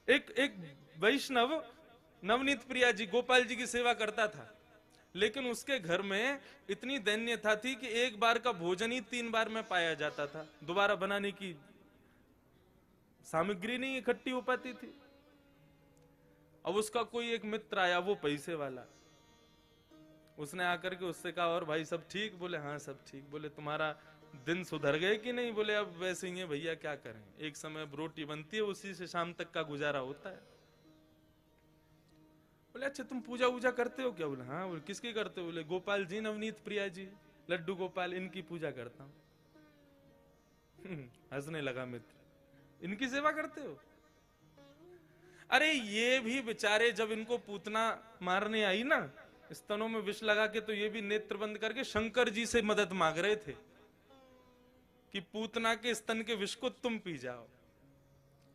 एक एक वैष्णव नवनीत प्रिया जी गोपाल जी की सेवा करता था, लेकिन उसके घर में इतनी दैन्यता थी कि एक बार का भोजन ही 3 बार में पाया जाता था, दोबारा बनाने की सामग्री नहीं इकट्ठी हो पाती थी। अब उसका कोई एक मित्र आया, वो पैसे वाला, उसने आकर के उससे कहा और भाई सब ठीक? बोले हाँ सब ठीक। बोले तुम्हारा दिन सुधर गए कि नहीं? बोले अब वैसे ही है भैया, क्या करें, एक समय रोटी बनती है, उसी से शाम तक का गुजारा होता है। बोले अच्छा तुम पूजा वूजा करते हो क्या? बोले हाँ। बोले किसकी करते हो? बोले गोपाल जी, नवनीत प्रिया जी, लड्डू गोपाल, इनकी पूजा करता हूं। हंसने लगा मित्र, इनकी सेवा करते हो? अरे ये भी बेचारे जब इनको पूतना मारने आई ना, स्तनों में विष लगा के, तो ये भी नेत्र बंद करके शंकर जी से मदद मांग रहे थे कि पूतना के स्तन के विष को तुम पी जाओ।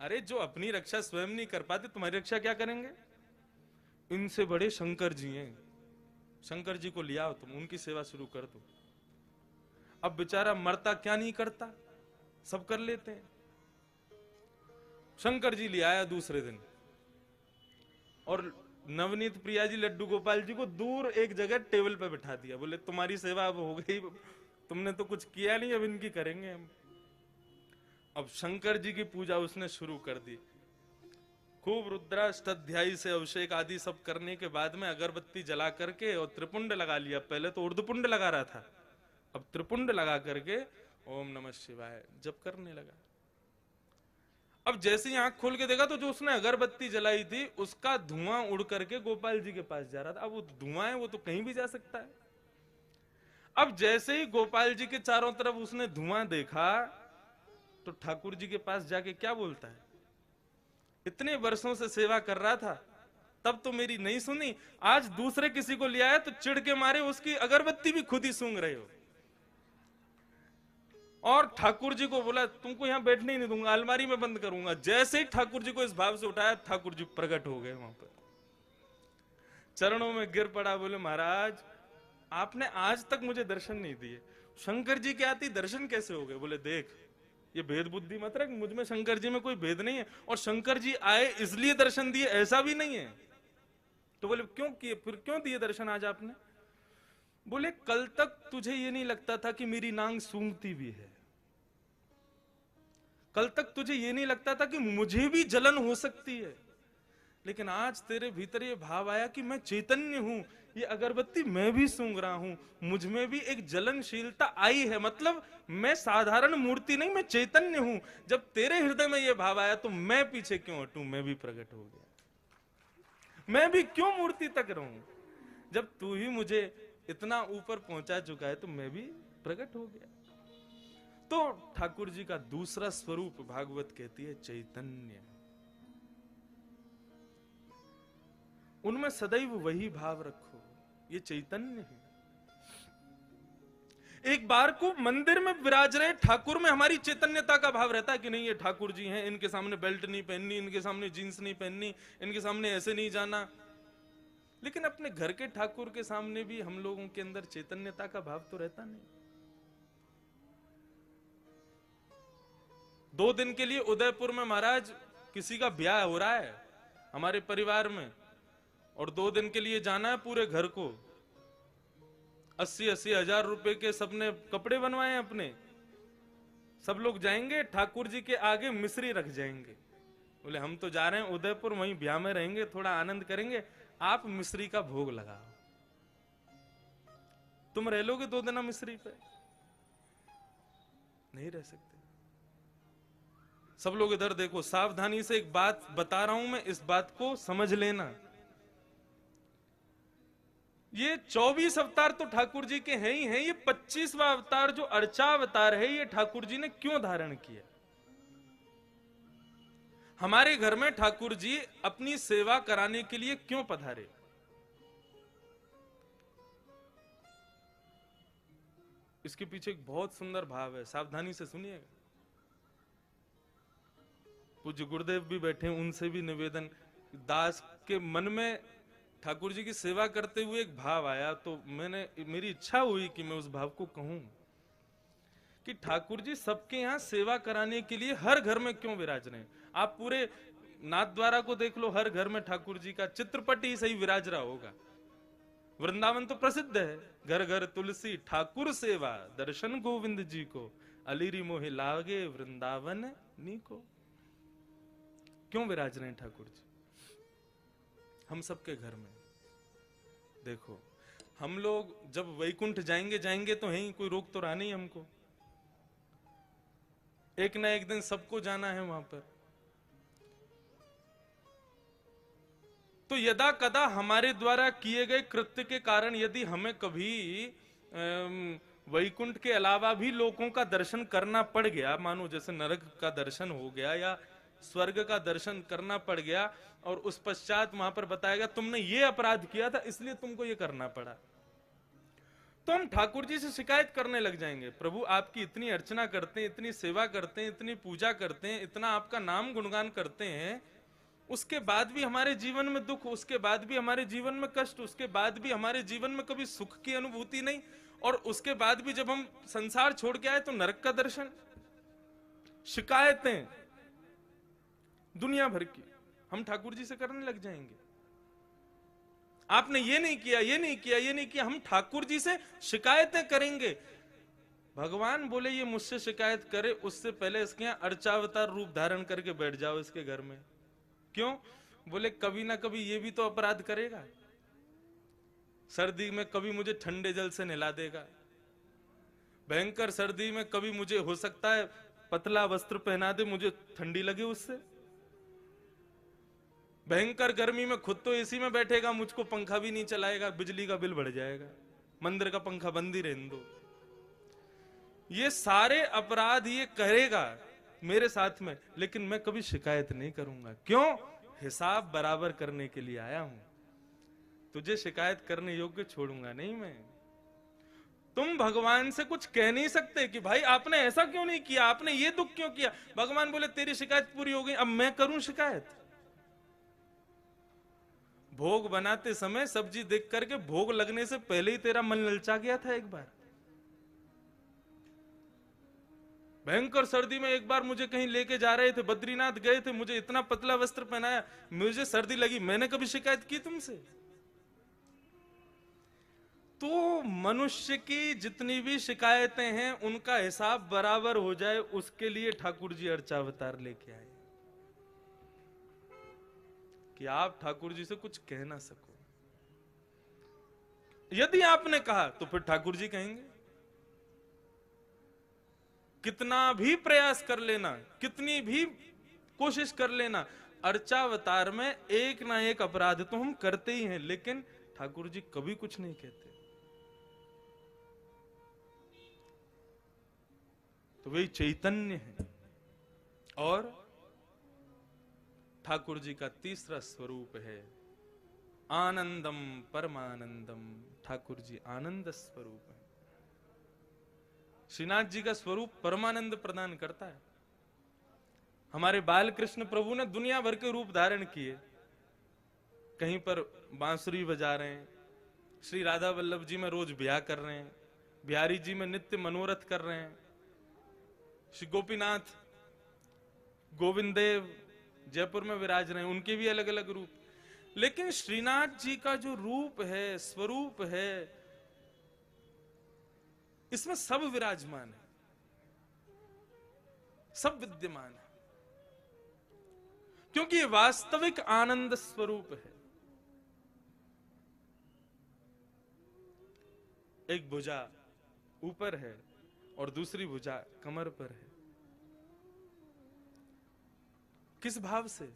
अरे जो अपनी रक्षा स्वयं नहीं कर पाते, तुम्हारी रक्षा क्या करेंगे? इनसे बड़े शंकर जी हैं, शंकर जी को लिया तुम, उनकी सेवा शुरू कर दो। अब बेचारा मरता क्या नहीं करता, सब कर लेते हैं। शंकर जी ले आया दूसरे दिन, और नवनीत प्रिया जी लड्डू गोपाल जी को दूर एक जगह टेबल पे बिठा दिया। बोले तुम्हारी सेवा अब हो गई, तुमने तो कुछ किया नहीं, अब इनकी करेंगे हम। अब शंकर जी की पूजा उसने शुरू कर दी। खूब रुद्राष्टाध्यायी से अभिषेक आदि सब करने के बाद में अगरबत्ती जला करके और त्रिपुंड लगा लिया। पहले तो उर्दपुंड लगा रहा था, अब त्रिपुंड लगा करके ओम नमः शिवाय जप करने लगा। अब जैसे ही आंख खोल के देखा तो जो उसने अगरबत्ती जलाई थी उसका धुआं उड़ करके गोपाल जी के पास जा रहा था। अब वो धुआं है, वो तो कहीं भी जा सकता है। अब जैसे ही गोपाल जी के चारों तरफ उसने धुआं देखा तो ठाकुर जी के पास जाके क्या बोलता है, इतने वर्षों से सेवा कर रहा था, तब तो मेरी नहीं सुनी, आज दूसरे किसी को ले आया तो चिढ़ के मारे उसकी अगरबत्ती भी खुद ही सूंघ रहे हो। और ठाकुर जी को बोला तुमको यहां बैठने ही नहीं दूंगा, अलमारी में बंद करूंगा। जैसे ही ठाकुर जी को इस भाव से उठाया, ठाकुर जी प्रकट हो गए वहां पर, चरणों में गिर पड़ा। बोले महाराज आपने आज तक मुझे दर्शन नहीं दिए, शंकर जी के आती दर्शन कैसे हो गए? बोले देख ये भेद बुद्धि मत रख, मुझ में शंकर जी में कोई भेद नहीं है, और शंकर जी आए इसलिए दर्शन दिए ऐसा भी नहीं है। तो बोले क्यों किए, फिर क्यों दिए दर्शन आज आपने? बोले कल तक तुझे ये नहीं लगता था कि मेरी नांग सूंघती भी है, कल तक तुझे ये नहीं लगता था कि मुझे भी जलन हो सकती है, लेकिन आज तेरे भीतर ये भाव आया कि मैं चैतन्य हूं, ये अगरबत्ती मैं भी सूंघ रहा हूं, मुझ में भी एक जलनशीलता आई है, मतलब मैं साधारण मूर्ति नहीं, मैं चैतन्य हूं। जब तेरे हृदय में ये भाव आया तो मैं पीछे क्यों हटूं, मैं भी प्रकट हो गया, मैं भी क्यों मूर्ति तक रहूं? जब तू ही मुझे इतना ऊपर पहुंचा चुका है तो मैं भी प्रकट हो गया। तो ठाकुर जी का दूसरा स्वरूप भागवत कहती है चैतन्य, उनमें सदैव वही भाव रखो, ये चैतन्य है। एक बार को मंदिर में विराज रहे ठाकुर में हमारी चैतन्यता का भाव रहता है कि नहीं ये ठाकुर जी हैं, इनके सामने बेल्ट नहीं पहननी, इनके सामने जींस नहीं पहननी, इनके सामने ऐसे नहीं जाना। लेकिन अपने घर के ठाकुर के सामने भी हम लोगों के अंदर चैतन्यता का भाव तो रहता नहीं। 2 दिन के लिए उदयपुर में महाराज किसी का ब्याह हो रहा है हमारे परिवार में, और 2 दिन के लिए जाना है पूरे घर को। 80-80 हजार रुपए के सबने कपड़े बनवाए अपने, सब लोग जाएंगे ठाकुर जी के आगे मिश्री रख जाएंगे। बोले हम तो जा रहे हैं उदयपुर, वहीं ब्याह में रहेंगे, थोड़ा आनंद करेंगे, आप मिश्री का भोग लगाओ। तुम रह लोगे 2 दिन मिश्री पे? नहीं रह सकते। सब लोग इधर देखो, सावधानी से एक बात बता रहा हूं मैं, इस बात को समझ लेना। ये 24 अवतार तो ठाकुर जी के हैं ही हैं, ये 25वां अवतार जो अर्चा अवतार है, ये ठाकुर जी ने क्यों धारण किया? हमारे घर में ठाकुर जी अपनी सेवा कराने के लिए क्यों पधारे? इसके पीछे एक बहुत सुंदर भाव है, सावधानी से सुनिएगा। पूज्य गुरुदेव भी बैठे, उनसे भी निवेदन, दास के मन में ठाकुर जी की सेवा करते हुए एक भाव आया, तो मेरी इच्छा हुई कि मैं उस भाव को कहूं कि ठाकुर जी सबके यहां सेवा कराने के लिए हर घर में क्यों विराज रहे हैं। आप पूरे नाथ द्वारा को देख लो, हर घर में ठाकुर जी का चित्रपट ही सही विराज रहा होगा। वृंदावन तो प्रसिद्ध है, घर घर तुलसी ठाकुर सेवा, दर्शन गोविंद जी को, अलीरी मोहे लागे वृंदावन नी को। क्यों विराज रहे हैं ठाकुर जी हम सबके घर में? देखो, हम लोग जब वैकुंठ जाएंगे तो है, कोई रोक तो रहा नहीं हमको। एक ना एक दिन सबको जाना है वहां पर। तो यदा कदा हमारे द्वारा किए गए कृत्य के कारण यदि हमें कभी वैकुंठ के अलावा भी लोगों का दर्शन करना पड़ गया, मानो जैसे नरक का दर्शन हो गया या स्वर्ग का दर्शन करना पड़ गया, और उस पश्चात वहां पर बताया गया तुमने ये अपराध किया था इसलिए तुमको ये करना पड़ा, तो हम ठाकुर जी से शिकायत करने लग जाएंगे। प्रभु आपकी इतनी अर्चना करते हैं, इतनी सेवा करते हैं, इतनी पूजा करते हैं, इतना आपका नाम गुणगान करते हैं, उसके बाद भी हमारे जीवन में दुख, उसके बाद भी हमारे जीवन में कष्ट, उसके बाद भी हमारे जीवन में कभी सुख की अनुभूति नहीं, और उसके बाद भी जब हम संसार छोड़ के आए तो नरक का दर्शन। शिकायतें दुनिया भर की हम ठाकुर जी से करने लग जाएंगे। आपने ये नहीं किया, ये नहीं किया, ये नहीं किया, हम ठाकुर जी से शिकायतें करेंगे। भगवान बोले ये मुझसे शिकायत करे उससे पहले इसके यहां अर्चावतार रूप धारण करके बैठ जाओ इसके घर में। क्यों? बोले कभी ना कभी ये भी तो अपराध करेगा। सर्दी में कभी मुझे ठंडे जल से नहला देगा, भयंकर सर्दी में कभी मुझे हो सकता है पतला वस्त्र पहना दे, मुझे ठंडी लगे उससे। भयंकर गर्मी में खुद तो एसी में बैठेगा, मुझको पंखा भी नहीं चलाएगा, बिजली का बिल बढ़ जाएगा, मंदिर का पंखा बंद ही रहने दो। ये सारे अपराध ये करेगा मेरे साथ में, लेकिन मैं कभी शिकायत नहीं करूंगा। क्यों? हिसाब बराबर करने के लिए आया हूं, तुझे शिकायत करने योग्य छोड़ूंगा नहीं मैं। तुम भगवान से कुछ कह नहीं सकते कि भाई आपने ऐसा क्यों नहीं किया, आपने ये दुख क्यों किया। भगवान बोले तेरी शिकायत पूरी हो गई, अब मैं करूं शिकायत। भोग बनाते समय सब्जी देख करके भोग लगने से पहले ही तेरा मन ललचा गया था। एक बार भयंकर सर्दी में एक बार मुझे कहीं लेके जा रहे थे, बद्रीनाथ गए थे, मुझे इतना पतला वस्त्र पहनाया, मुझे सर्दी लगी, मैंने कभी शिकायत की तुमसे? तो मनुष्य की जितनी भी शिकायतें हैं उनका हिसाब बराबर हो जाए, उसके लिए ठाकुर जी अर्चावतार लेके आए कि आप ठाकुर जी से कुछ कह ना सको। यदि आपने कहा तो फिर ठाकुर जी कहेंगे। कितना भी प्रयास कर लेना, कितनी भी कोशिश कर लेना, अर्चावतार में एक ना एक अपराध तो हम करते ही हैं, लेकिन ठाकुर जी कभी कुछ नहीं कहते। तो वही चैतन्य है। और ठाकुर जी का तीसरा स्वरूप है आनंदम परमानंदम। ठाकुर जी आनंद स्वरूप है। श्रीनाथ जी का स्वरूप परमानंद प्रदान करता है। हमारे बाल कृष्ण प्रभु ने दुनिया भर के रूप धारण किए, कहीं पर बांसुरी बजा रहे हैं, श्री राधा वल्लभ जी में रोज ब्याह कर रहे हैं, बिहारी जी में नित्य मनोरथ कर रहे हैं, श्री गोपीनाथ गोविंद देव जयपुर में विराज रहे हैं, उनके भी अलग अलग रूप। लेकिन श्रीनाथ जी का जो रूप है, स्वरूप है, इसमें सब विराजमान है, सब विद्यमान है, क्योंकि ये वास्तविक आनंद स्वरूप है। एक भुजा ऊपर है और दूसरी भुजा कमर पर है। किस भाव से?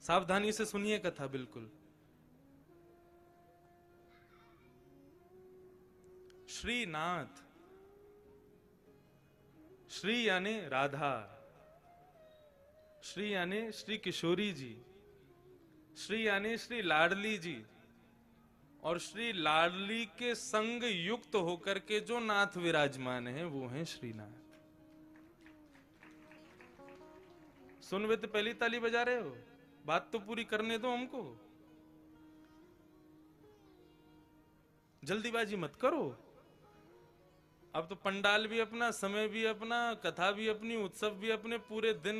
सावधानी से सुनिए कथा बिल्कुल। श्रीनाथ, श्री यानी राधा, श्री यानी श्री किशोरी जी, श्री यानी श्री लाडली जी, और श्री लाडली के संग युक्त होकर के जो नाथ विराजमान है वो है श्रीनाथ। सुन वे तो पहली ताली बजा रहे हो, बात तो पूरी करने दो हमको, जल्दीबाजी मत करो। अब तो पंडाल भी अपना, समय भी अपना, कथा भी अपनी, उत्सव भी अपने, पूरे दिन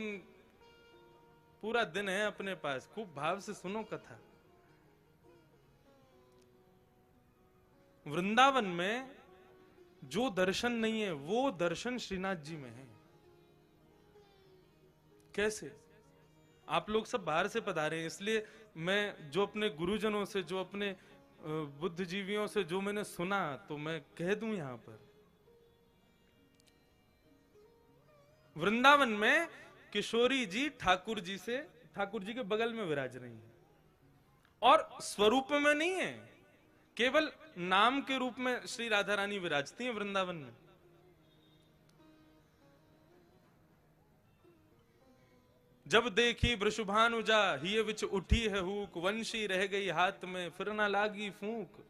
पूरा दिन है अपने पास, खूब भाव से सुनो कथा। वृंदावन में जो दर्शन नहीं है वो दर्शन श्रीनाथ जी में है। कैसे? आप लोग सब बाहर से पधारे हैं, इसलिए मैं जो अपने गुरुजनों से, जो अपने बुद्धिजीवियों से जो मैंने सुना, तो मैं कह दूं यहां पर। वृंदावन में किशोरी जी ठाकुर जी के बगल में विराज रही हैं, और स्वरूप में नहीं है, केवल नाम के रूप में श्री राधा रानी विराजती हैं वृंदावन में। जब देखी वृषभानुजा हिय विच उठी है हुक, वंशी रह गई हाथ में फिर ना लागी फूंक।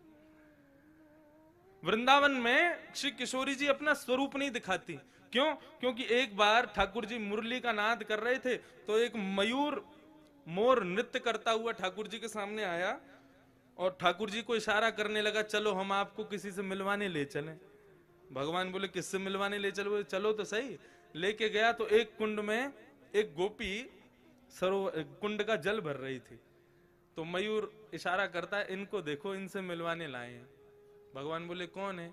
वृंदावन में श्री किशोरी जी अपना स्वरूप नहीं दिखाती। क्यों? क्योंकि एक बार ठाकुर जी मुरली का नाद कर रहे थे, तो एक मयूर मोर नृत्य करता हुआ ठाकुर जी के सामने आया और ठाकुर जी को इशारा करने लगा, चलो हम आपको किसी से मिलवाने ले चलें। भगवान बोले किससे मिलवाने ले चलो? चलो तो सही। लेके गया तो एक कुंड में एक गोपी सरोवर कुंड का जल भर रही थी, तो मयूर इशारा करता है, इनको देखो, इनसे मिलवाने लाए हैं। भगवान बोले कौन है?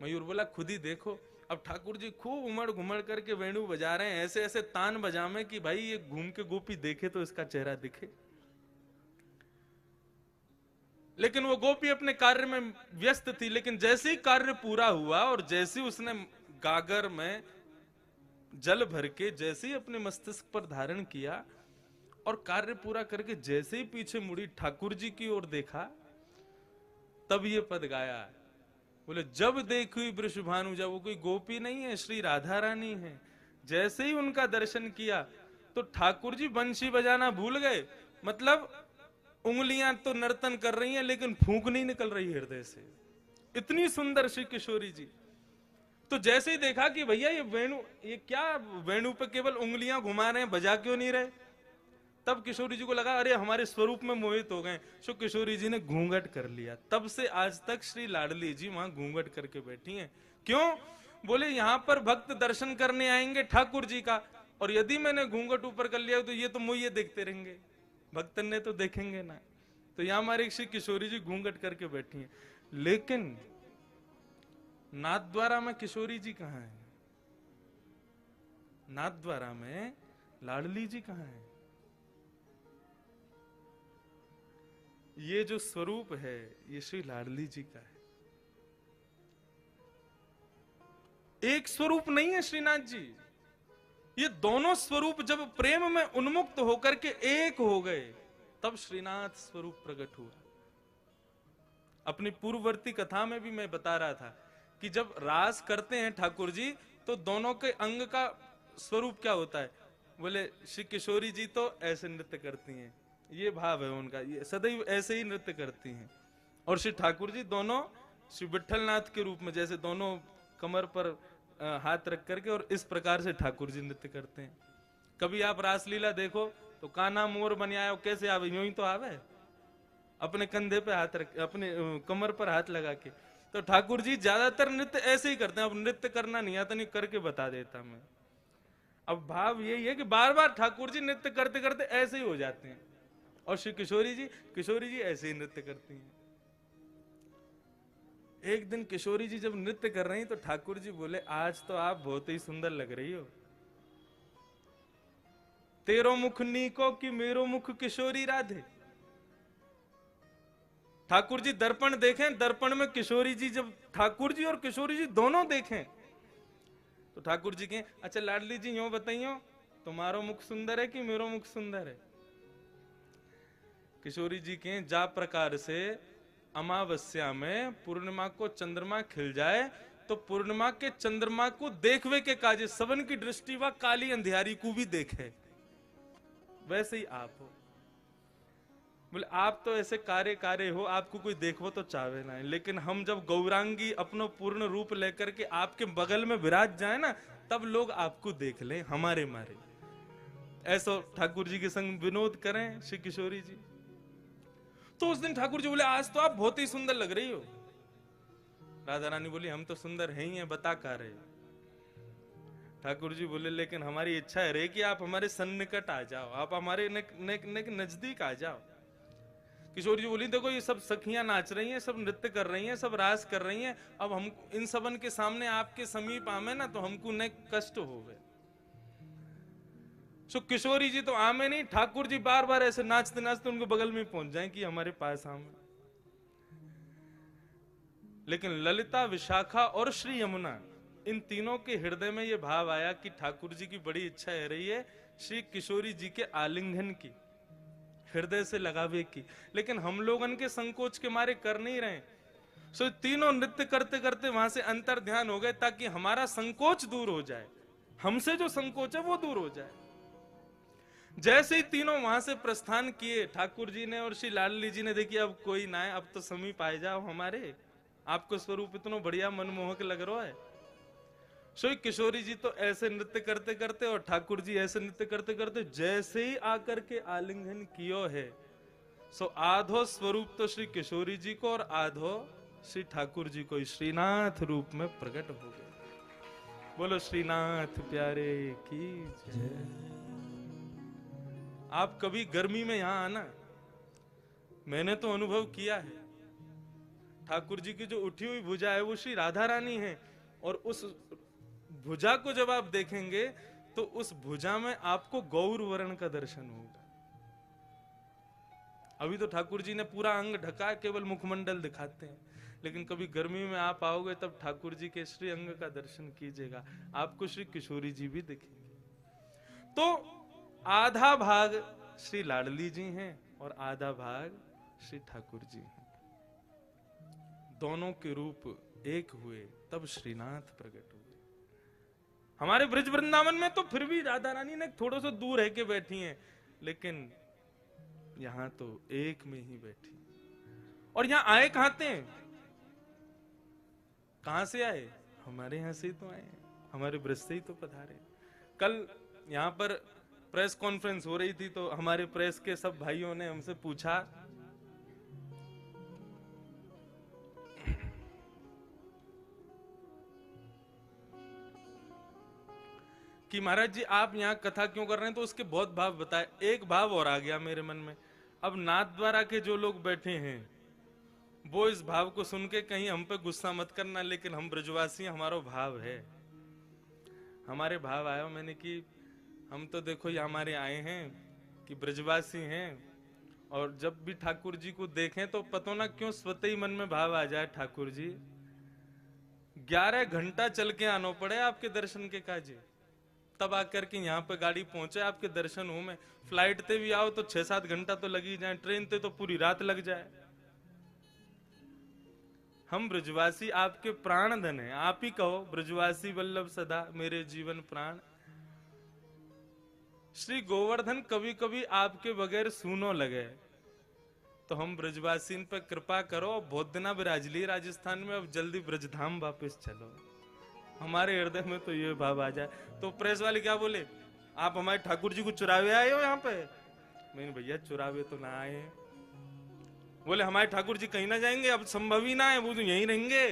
मयूर बोला खुद ही देखो। अब ठाकुर जी खूब उमड़ घुमड़ करके वेणु बजा रहे हैं, ऐसे ऐसे तान बजामे कि भाई ये घूम के गोपी देखे तो इसका चेहरा दिखे। लेकिन वो गोपी अपने कार्य में व्यस्त थी। लेकिन जैसे ही कार्य पूरा हुआ और जैसे ही उसने गागर में जल भर के जैसे ही अपने मस्तिष्क पर धारण किया और कार्य पूरा करके जैसे ही पीछे मुड़ी ठाकुर जी की ओर देखा, तब ये पद गाया। बोले जब देखी वृषभानुजा, वो कोई गोपी नहीं है, श्री राधा रानी है। जैसे ही उनका दर्शन किया तो ठाकुर जी बंशी बजाना भूल गए। मतलब उंगलियां तो नर्तन कर रही हैं लेकिन फूंक नहीं निकल रही हृदय से, इतनी सुंदर श्री किशोरी जी। तो जैसे ही देखा कि भैया ये वेणु, ये क्या वेणु पे केवल उंगलियां घुमा रहे हैं, बजा क्यों नहीं रहे, तब किशोरी जी को लगा अरे हमारे स्वरूप में मोहित हो गए। सो किशोरी जी ने घूंघट कर लिया। तब से आज तक श्री लाडली जी वहां घूंघट करके बैठी हैं। क्यों? बोले यहां पर भक्त दर्शन करने आएंगे ठाकुर जी का, और यदि मैंने घूंघट ऊपर कर लिया तो ये तो मुझे देखते रहेंगे, भक्तन ने तो देखेंगे ना। तो यहां हमारी श्री किशोरी जी घूंघट करके बैठी हैं। लेकिन नाथद्वारा में किशोरी जी कहां है? नाथद्वारा में लाडली जी कहां है? ये जो स्वरूप है ये श्री लाडली जी का है, एक स्वरूप नहीं है श्रीनाथ जी। ये दोनों स्वरूप जब प्रेम में उन्मुक्त होकर के एक हो गए, तब श्रीनाथ स्वरूप प्रकट हुआ। अपनी पूर्ववर्ती कथा में भी मैं बता रहा था कि जब रास करते हैं ठाकुर जी, तो दोनों के अंग का स्वरूप क्या होता है? बोले श्री किशोरी जी तो ऐसे नृत्य करती हैं, ये भाव है उनका, ये सदैव ऐसे ही नृत्य करती हैं। और श्री ठाकुर जी दोनों श्री विठलनाथ के रूप में, जैसे दोनों कमर पर हाथ रख करके और इस प्रकार से ठाकुर जी नृत्य करते हैं। कभी आप रासलीला देखो तो कान्हा मोर बन आयो, कैसे आवे? यूं ही तो आवे, अपने कंधे पे हाथ रख, अपने कमर पर हाथ लगा के। तो ठाकुर जी ज्यादातर नृत्य ऐसे ही करते हैं। अब नृत्य करना नहीं आता, नहीं करके बता देता मैं। अब भाव यही है कि बार बार ठाकुर जी नृत्य करते करते ऐसे ही हो जाते हैं, और श्री किशोरी जी ऐसे ही नृत्य करती हैं। एक दिन किशोरी जी जब नृत्य कर रही तो ठाकुर जी बोले आज तो आप बहुत ही सुंदर लग रही हो, तेरो मुख नीको कि मेरो मुख किशोरी राधे। ठाकुर जी दर्पण देखें, दर्पण में किशोरी जी, जब ठाकुर जी और किशोरी जी दोनों देखें तो ठाकुर जी कहें अच्छा लाडली जी यूं बताइयो, तुम्हारो मुख सुंदर है कि मेरो मुख सुंदर है? किशोरी जी कहें जा प्रकार से अमावस्या में पूर्णिमा को चंद्रमा खिल जाए तो पूर्णिमा के चंद्रमा को देखवे के काजे सबन की दृष्टि व काली अंधियारी को भी देखे, वैसे ही आप हो। बोले आप तो ऐसे कार्य हो, आपको कोई देखो तो चाहे ना। लेकिन हम जब गौरांगी अपनो पूर्ण रूप लेकर के आपके बगल में विराज जाए ना, तब लोग आपको देख लें हमारे मारे। ऐसा ठाकुर जी के संग विनोद करें श्री किशोरी जी। तो उस दिन ठाकुर जी बोले आज तो आप बहुत ही सुंदर लग रही हो। राधा रानी बोली हम तो सुंदर हैं ही हैं, बता का रहे। ठाकुर जी बोले लेकिन हमारी इच्छा है रे कि आप हमारे सन्निकट आ जाओ, आप हमारे नजदीक आ जाओ। किशोरी जी बोली देखो ये सब सखियां नाच रही हैं, सब नृत्य कर रही हैं, सब रास कर रही हैं, अब हम इन सबन के सामने आपके समीप आमे ना तो हमको न कष्ट हो गए। सो किशोरी जी तो आमे नहीं, ठाकुर जी बार बार ऐसे नाचते नाचते उनके बगल में पहुंच जाएं कि हमारे पास आमे। लेकिन ललिता, विशाखा और श्री यमुना, इन तीनों के हृदय में यह भाव आया कि ठाकुर जी की बड़ी इच्छा है रही है श्री किशोरी जी के आलिंगन की, हृदय से लगावे की, लेकिन हम लोग उनके संकोच के मारे कर नहीं रहे। सो तीनों नृत्य करते करते वहां से अंतर ध्यान हो गए ताकि हमारा संकोच दूर हो जाए, हमसे जो संकोच है वो दूर हो जाए। जैसे ही तीनों वहां से प्रस्थान किए, ठाकुर जी ने और श्री लाडली जी ने देखी अब कोई ना है, अब तो समीप आ जाओ हमारे, आपको स्वरूप इतना बढ़िया मनमोहक लग रहा है। सो किशोरी जी तो ऐसे नृत्य करते करते और ठाकुर जी ऐसे नृत्य करते करते जैसे ही आकर के आलिंगन कियो है, सो आधो स्वरूप तो श्री किशोरी जी को और आधो श्री ठाकुर जी को श्रीनाथ रूप में प्रकट हो गए। बोलो श्रीनाथ प्यारे की जय। आप कभी गर्मी में यहां आना, मैंने तो अनुभव किया है, ठाकुर जी की जो उठी हुई भुजा है वो श्री राधा रानी है, और उस भुजा को जब आप देखेंगे तो उस भुजा में आपको गौर वर्ण का दर्शन होगा। अभी तो ठाकुर जी ने पूरा अंग ढका, केवल मुखमंडल दिखाते हैं, लेकिन कभी गर्मी में आप आओगे तब ठाकुर जी के श्री अंग का दर्शन कीजिएगा, आपको श्री किशोरी जी भी दिखेंगे। तो आधा भाग श्री लाडली जी हैं और आधा भाग श्री ठाकुर जी हैं, दोनों के रूप एक हुए तब श्रीनाथ प्रकट हुए। हमारे ब्रज वृंदावन में तो फिर भी राधा रानी ने थोड़ा सा दूर रह के बैठी हैं, लेकिन यहां तो एक में ही बैठी। और यहां आए कहां थे, कहां से आए, हमारे यहां से ही तो आए, हमारे ब्रज से ही तो पधारे। कल यहां पर प्रेस कॉन्फ्रेंस हो रही थी तो हमारे प्रेस के सब भाइयों ने हमसे पूछा कि महाराज जी आप यहाँ कथा क्यों कर रहे हैं, तो उसके बहुत भाव बताए। एक भाव और आ गया मेरे मन में, अब नाथ द्वारा के जो लोग बैठे हैं वो इस भाव को सुन के कहीं हम पे गुस्सा मत करना, लेकिन हम ब्रजवासी हमारा भाव है, हमारे भाव आया। मैंने कि हम तो देखो ये हमारे आए हैं कि ब्रजवासी हैं, और जब भी ठाकुर जी को देखें तो पता ना क्यों स्वतः ही मन में भाव आ जाए, ठाकुर जी 11 घंटा चल के आना पड़े आपके दर्शन के काजे, तब आकर के यहाँ पे गाड़ी पहुंचे आपके दर्शन हो में। फ्लाइट ते भी आओ तो 6-7 घंटा तो लग ही जाए, ट्रेन ते तो पूरी रात लग जाए। हम ब्रजवासी आपके प्राण धन है, आप ही कहो ब्रजवासी वल्लभ सदा मेरे जीवन प्राण। श्री गोवर्धन कभी कभी आपके बगैर सूनो लगे, तो हम ब्रजवासी पे कृपा करो, बहुत दिना विराज ली राजस्थान में, अब जल्दी ब्रजधाम वापस चलो। हमारे हृदय में तो ये भाव आ जाए। तो प्रेस वाले क्या बोले, आप हमारे ठाकुर जी को चुरावे आए हो यहाँ पे? मैंने भैया चुरावे तो ना आए। बोले हमारे ठाकुर जी कहीं ना जाएंगे, अब संभव ही ना है, वो तो यहीं रहेंगे,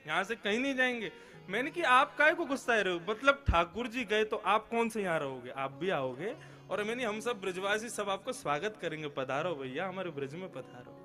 यहाँ से कहीं नहीं जाएंगे। मैंने कि आप काहे को गुस्सा रहे हो, मतलब ठाकुर जी गए तो आप कौन से यहाँ रहोगे, आप भी आओगे, और मैंने हम सब ब्रजवासी सब आपको स्वागत करेंगे, पधारो भैया हमारे ब्रज में पधारो।